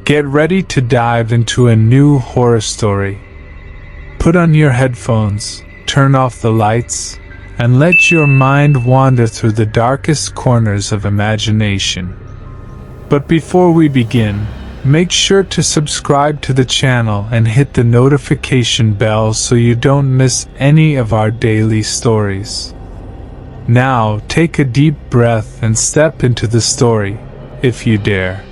Get ready to dive into a new horror story. Put on your headphones, turn off the lights, and let your mind wander through the darkest corners of imagination. But before we begin, make sure to subscribe to the channel and hit the notification bell so you don't miss any of our daily stories. Now, take a deep breath and step into the story, if you dare.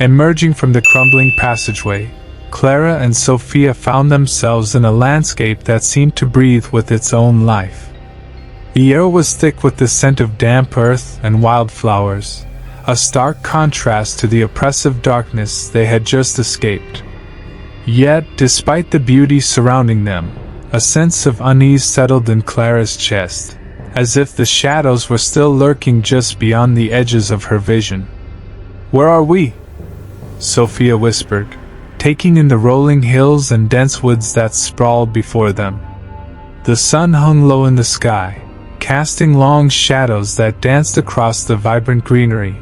Emerging from the crumbling passageway, Clara and Sophia found themselves in a landscape that seemed to breathe with its own life. The air was thick with the scent of damp earth and wildflowers, a stark contrast to the oppressive darkness they had just escaped. Yet, despite the beauty surrounding them, a sense of unease settled in Clara's chest, as if the shadows were still lurking just beyond the edges of her vision. "Where are we?" Sophia whispered, taking in the rolling hills and dense woods that sprawled before them. The sun hung low in the sky, casting long shadows that danced across the vibrant greenery.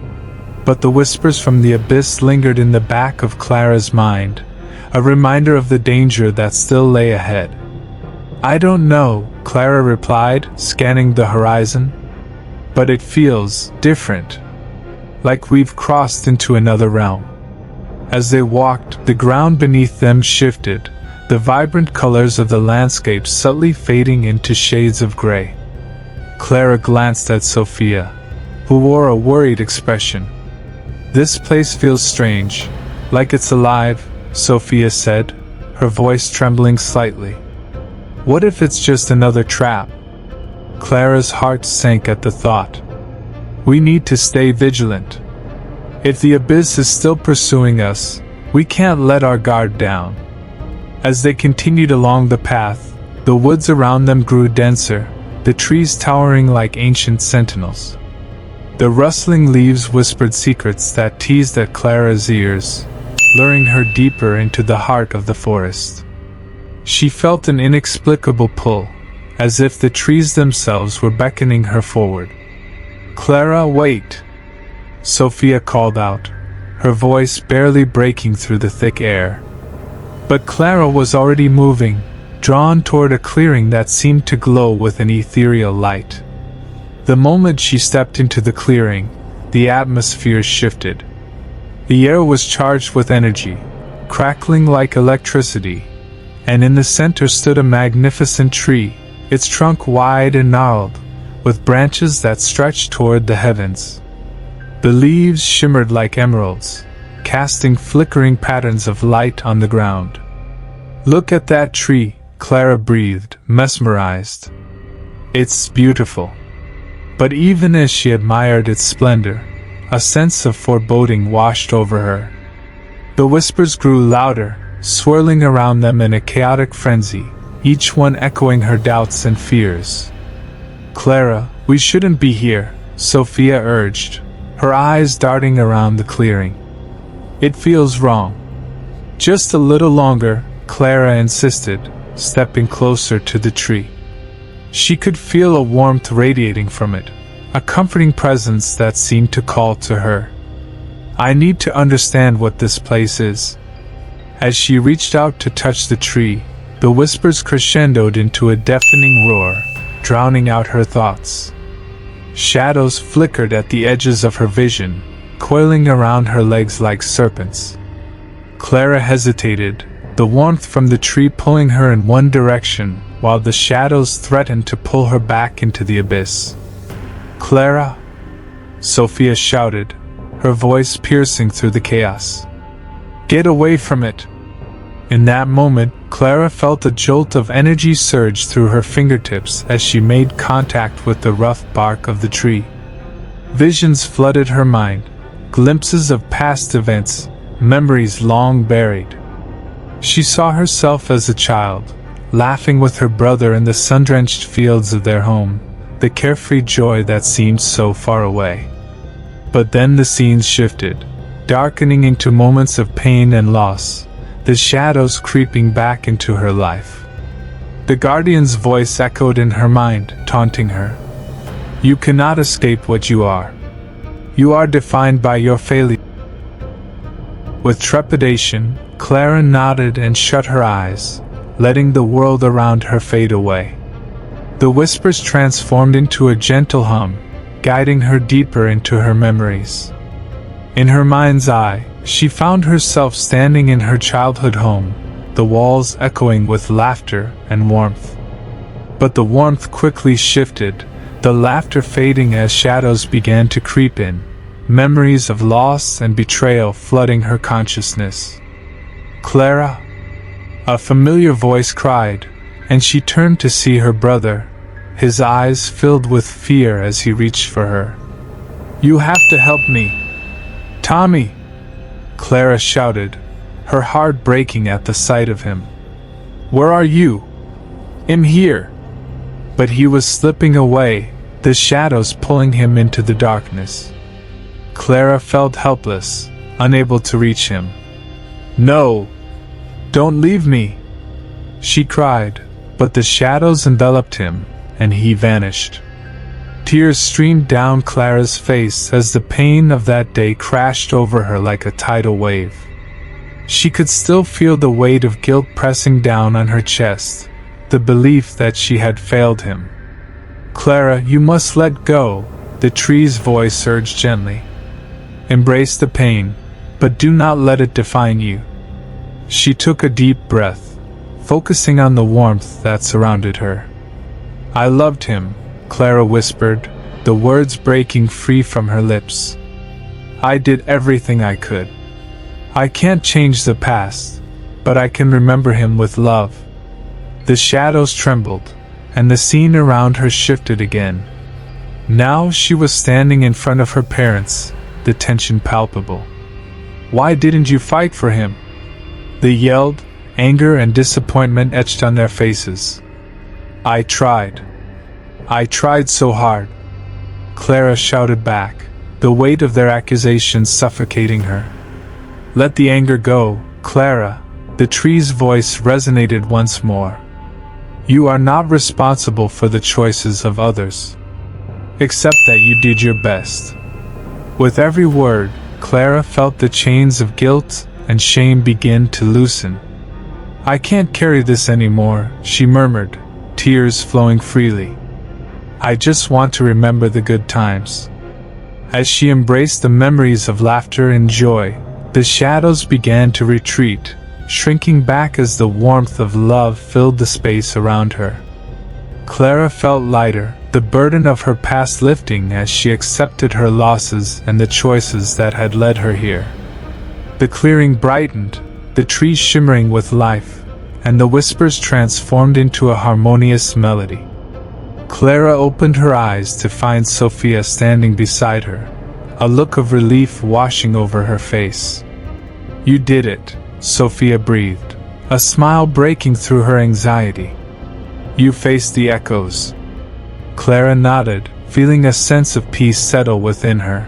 But the whispers from the abyss lingered in the back of Clara's mind, a reminder of the danger that still lay ahead. "I don't know," Clara replied, scanning the horizon. "But it feels different. Like we've crossed into another realm." As they walked, the ground beneath them shifted, the vibrant colors of the landscape subtly fading into shades of gray. Clara glanced at Sophia, who wore a worried expression. "This place feels strange, like it's alive," Sophia said, her voice trembling slightly. "What if it's just another trap?" Clara's heart sank at the thought. "We need to stay vigilant. If the abyss is still pursuing us, we can't let our guard down." As they continued along the path, the woods around them grew denser, the trees towering like ancient sentinels. The rustling leaves whispered secrets that teased at Clara's ears, luring her deeper into the heart of the forest. She felt an inexplicable pull, as if the trees themselves were beckoning her forward. "Clara, wait!" Sophia called out, her voice barely breaking through the thick air. But Clara was already moving, drawn toward a clearing that seemed to glow with an ethereal light. The moment she stepped into the clearing, the atmosphere shifted. The air was charged with energy, crackling like electricity, and in the center stood a magnificent tree, its trunk wide and gnarled, with branches that stretched toward the heavens. The leaves shimmered like emeralds, casting flickering patterns of light on the ground. "Look at that tree," Clara breathed, mesmerized. "It's beautiful." But even as she admired its splendor, a sense of foreboding washed over her. The whispers grew louder, swirling around them in a chaotic frenzy, each one echoing her doubts and fears. "Clara, we shouldn't be here," Sophia urged, her eyes darting around the clearing. "It feels wrong." "Just a little longer," Clara insisted, stepping closer to the tree. She could feel a warmth radiating from it, a comforting presence that seemed to call to her. "I need to understand what this place is." As she reached out to touch the tree, the whispers crescendoed into a deafening roar, drowning out her thoughts. Shadows flickered at the edges of her vision, coiling around her legs like serpents. Clara hesitated, the warmth from the tree pulling her in one direction, while the shadows threatened to pull her back into the abyss. "Clara!" Sophia shouted, her voice piercing through the chaos. "Get away from it!" In that moment, Clara felt a jolt of energy surge through her fingertips as she made contact with the rough bark of the tree. Visions flooded her mind, glimpses of past events, memories long buried. She saw herself as a child, laughing with her brother in the sun-drenched fields of their home, the carefree joy that seemed so far away. But then the scenes shifted, darkening into moments of pain and loss, the shadows creeping back into her life. The guardian's voice echoed in her mind, taunting her. "You cannot escape what you are." You are defined by your failure. With trepidation, Clara nodded and shut her eyes, letting the world around her fade away. The whispers transformed into a gentle hum, guiding her deeper into her memories. In her mind's eye, she found herself standing in her childhood home, the walls echoing with laughter and warmth. But the warmth quickly shifted, the laughter fading as shadows began to creep in, memories of loss and betrayal flooding her consciousness. "Clara!" A familiar voice cried, and she turned to see her brother, his eyes filled with fear as he reached for her. "You have to help me!" "Tommy!" Clara shouted, her heart breaking at the sight of him. "Where are you?" "I'm here." But he was slipping away, the shadows pulling him into the darkness. Clara felt helpless, unable to reach him. "No! Don't leave me!" she cried, but the shadows enveloped him, and he vanished. Tears streamed down Clara's face as the pain of that day crashed over her like a tidal wave. She could still feel the weight of guilt pressing down on her chest, the belief that she had failed him. "Clara, you must let go," the tree's voice urged gently. "Embrace the pain, but do not let it define you." She took a deep breath, focusing on the warmth that surrounded her. "I loved him," Clara whispered, the words breaking free from her lips. "I did everything I could. I can't change the past, but I can remember him with love." The shadows trembled, and the scene around her shifted again. Now she was standing in front of her parents, the tension palpable. "Why didn't you fight for him?" they yelled, anger and disappointment etched on their faces. "I tried. I tried so hard," Clara shouted back, the weight of their accusations suffocating her. "Let the anger go, Clara," the tree's voice resonated once more. "You are not responsible for the choices of others. Accept that you did your best." With every word, Clara felt the chains of guilt and shame begin to loosen. "I can't carry this anymore," she murmured, tears flowing freely. "I just want to remember the good times." As she embraced the memories of laughter and joy, the shadows began to retreat, shrinking back as the warmth of love filled the space around her. Clara felt lighter, the burden of her past lifting as she accepted her losses and the choices that had led her here. The clearing brightened, the trees shimmering with life, and the whispers transformed into a harmonious melody. Clara opened her eyes to find Sophia standing beside her, a look of relief washing over her face. "You did it," Sophia breathed, a smile breaking through her anxiety. "You faced the echoes." Clara nodded, feeling a sense of peace settle within her.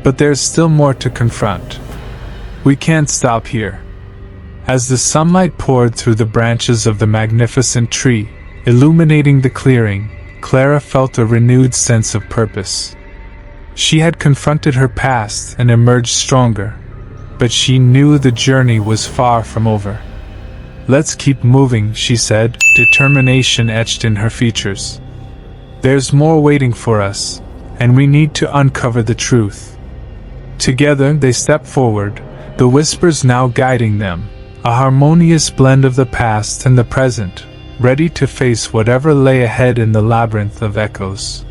"But there's still more to confront. We can't stop here." As the sunlight poured through the branches of the magnificent tree, illuminating the clearing, Clara felt a renewed sense of purpose. She had confronted her past and emerged stronger, but she knew the journey was far from over. "Let's keep moving," she said, determination etched in her features. "There's more waiting for us, and we need to uncover the truth." Together they stepped forward, the whispers now guiding them, a harmonious blend of the past and the present, ready to face whatever lay ahead in the labyrinth of echoes.